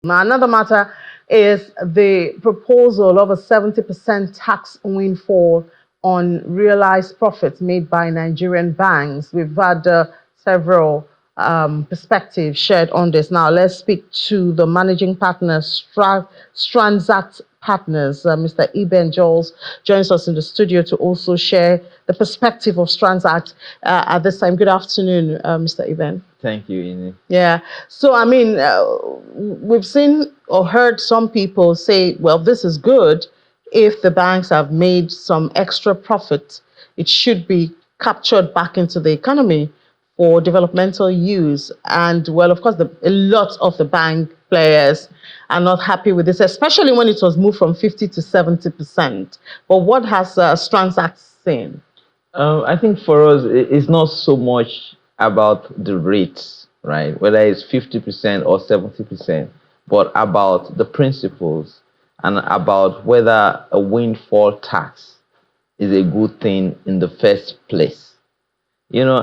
Now, another matter is the proposal of a 70% tax windfall on realized profits made by Nigerian banks. We've had several perspectives shared on this. Now, let's speak to the managing partner, Transact Partners. Mr. Eben Joels joins us in the studio to also share the perspective of Transact at this time. Good afternoon, Mr. Eben. Thank you, Ini. Yeah. So, I mean, we've seen or heard some people say, well, this is good if the banks have made some extra profit. It should be captured back into the economy for developmental use. And, well, of course, a lot of the bank players are not happy with this, especially when it was moved from 50 to 70%. But what has Transact seen? I think for us, it's not so much about the rates, right? Whether it's 50% or 70%, but about the principles and about whether a windfall tax is a good thing in the first place. You know,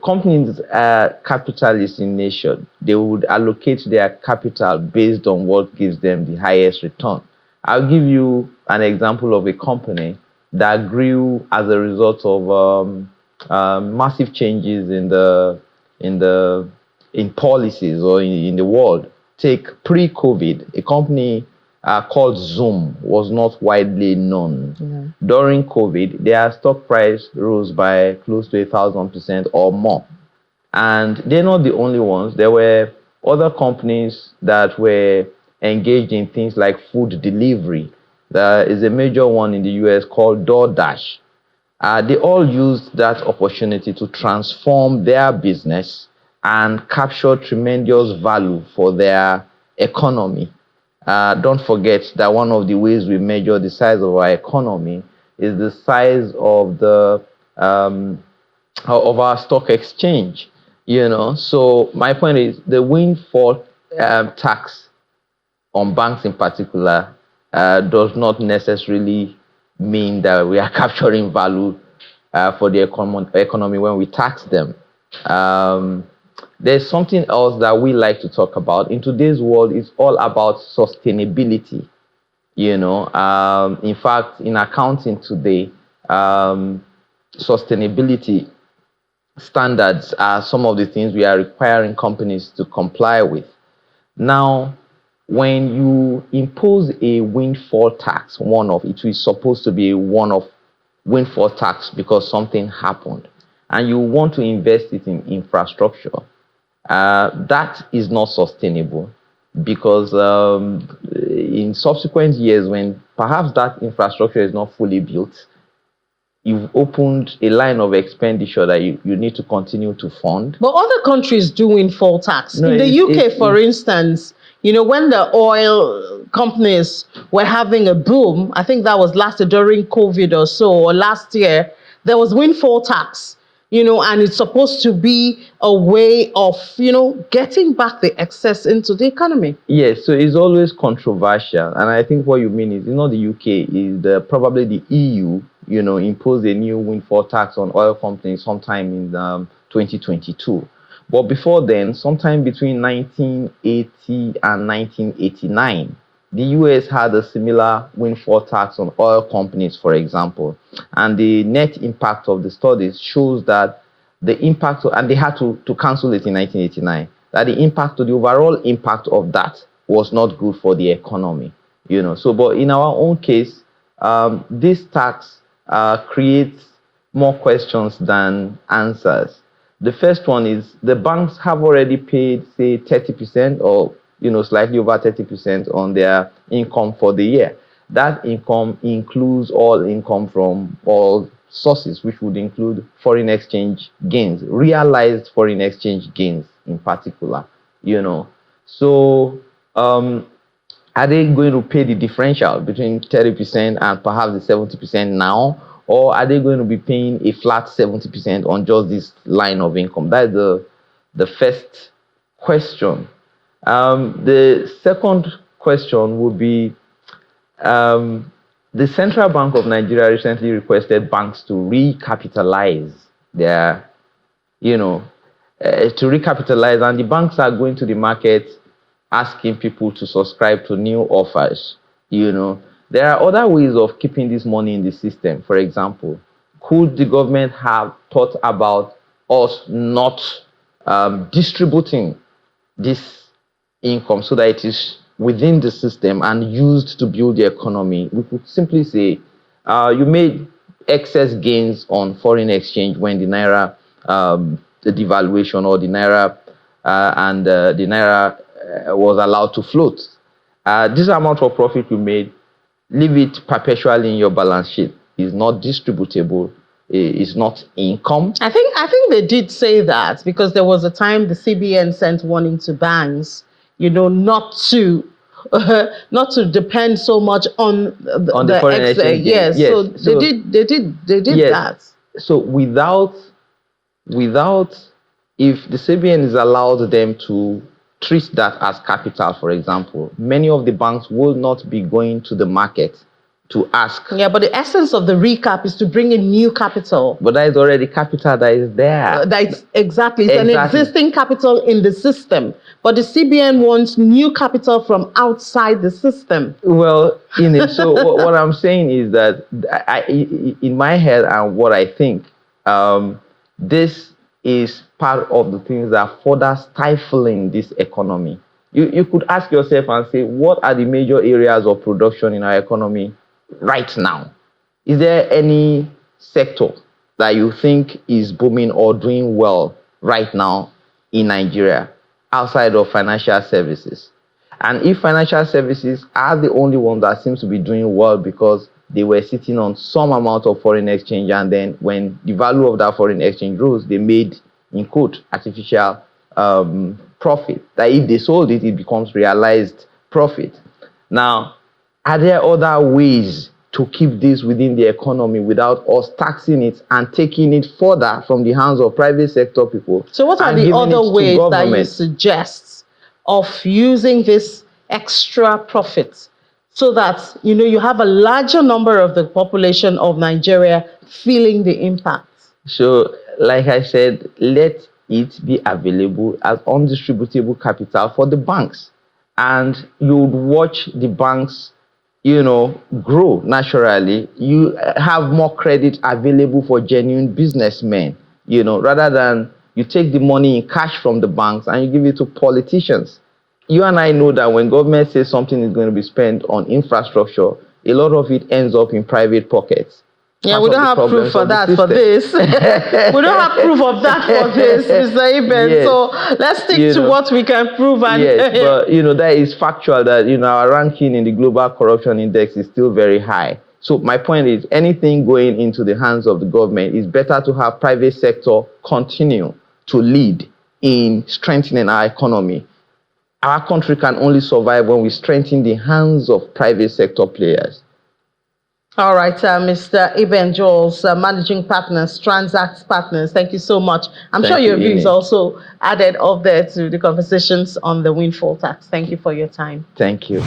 companies are capitalists in nature. They would allocate their capital based on what gives them the highest return. I'll give you an example of a company that grew as a result of massive changes in policies or in the world. Take pre-COVID, a company called Zoom was not widely known. During COVID, their stock price rose by close to 1,000% or more. And they're not the only ones. There were other companies that were engaged in things like food delivery. There is a major one in the US called DoorDash. They all used that opportunity to transform their business and capture tremendous value for their economy. Don't forget that one of the ways we measure the size of our economy is the size of our stock exchange. You know, so my point is the windfall tax on banks in particular does not necessarily mean that we are capturing value for the economy when we tax them. There's something else that we like to talk about. In today's world, it's all about sustainability. You know, in fact, in accounting today, sustainability standards are some of the things we are requiring companies to comply with. Now, when you impose a windfall tax, it is supposed to be a one-off windfall tax because something happened, and you want to invest it in infrastructure, that is not sustainable because in subsequent years, when perhaps that infrastructure is not fully built, you've opened a line of expenditure that you need to continue to fund. But other countries do windfall tax. No, in the UK, for instance, you know, when the oil companies were having a boom, I think that was last year during COVID or so, or last year, there was windfall tax, you know, and it's supposed to be a way of, you know, getting back the excess into the economy. Yes, so it's always controversial. And I think what you mean is not the UK, is probably the EU, you know, imposed a new windfall tax on oil companies sometime in 2022. But before then, sometime between 1980 and 1989, the US had a similar windfall tax on oil companies, for example. And the net impact of the studies shows that the impact, and they had to cancel it in 1989, that the impact, the overall impact of that was not good for the economy. You know, so, but in our own case, this tax creates more questions than answers. The first one is the banks have already paid, say, 30% or, you know, slightly over 30% on their income for the year. That income includes all income from all sources, which would include foreign exchange gains, realized foreign exchange gains in particular, you know. So, are they going to pay the differential between 30% and perhaps the 70% now? Or are they going to be paying a flat 70% on just this line of income? That's the first question. The second question would be, the Central Bank of Nigeria recently requested banks to recapitalize their, you know, and the banks are going to the market asking people to subscribe to new offers. There are other ways of keeping this money in the system. For example, could the government have thought about us not distributing this income so that it is within the system and used to build the economy? We could simply say, you made excess gains on foreign exchange when the naira, the devaluation, or the naira the naira was allowed to float. This amount of profit you made, leave it perpetually in your balance sheet. It's not distributable. It's not income. I think they did say that, because there was a time the CBN sent warning to banks, not to not to depend so much on the foreign exchange. Yes, so they did yes. that. So without if the CBN is allowed them to treat that as capital, for example, many of the banks will not be going to the market to ask. Yeah, but the essence of the recap is to bring in new capital. But that is already capital that is there. Exactly. It's an existing capital in the system. But the CBN wants new capital from outside the system. Well, so what I'm saying is that in my head and what I think, this is part of the things that are further stifling this economy. You could ask yourself and say, what are the major areas of production in our economy right now? Is there any sector that you think is booming or doing well right now in Nigeria outside of financial services? And if financial services are the only one that seems to be doing well because they were sitting on some amount of foreign exchange, and then when the value of that foreign exchange rose, they made, in quote, artificial profit. That if they sold it, it becomes realized profit. Now, are there other ways to keep this within the economy without us taxing it and taking it further from the hands of private sector people? So what are the other ways that you suggest of using this extra profit so that you have a larger number of the population of Nigeria feeling the impact? So, like I said, let it be available as undistributable capital for the banks, and you would watch the banks grow naturally. You have more credit available for genuine businessmen, rather than you take the money in cash from the banks and you give it to politicians. You and I know that when government says something is going to be spent on infrastructure, a lot of it ends up in private pockets. Yeah, we don't have proof for that for this. We don't have proof of that for this, Mr. Iben. Yes. So let's stick to what we can prove. And yes, but that is factual that our ranking in the global corruption index is still very high. So my point is, anything going into the hands of the government is better to have private sector continue to lead in strengthening our economy. Our country can only survive when we strengthen the hands of private sector players. All right, Mr. Iben Joels, Managing Partners, Transact Partners, thank you so much. I'm sure your views also added up there to the conversations on the windfall tax. Thank you for your time. Thank you.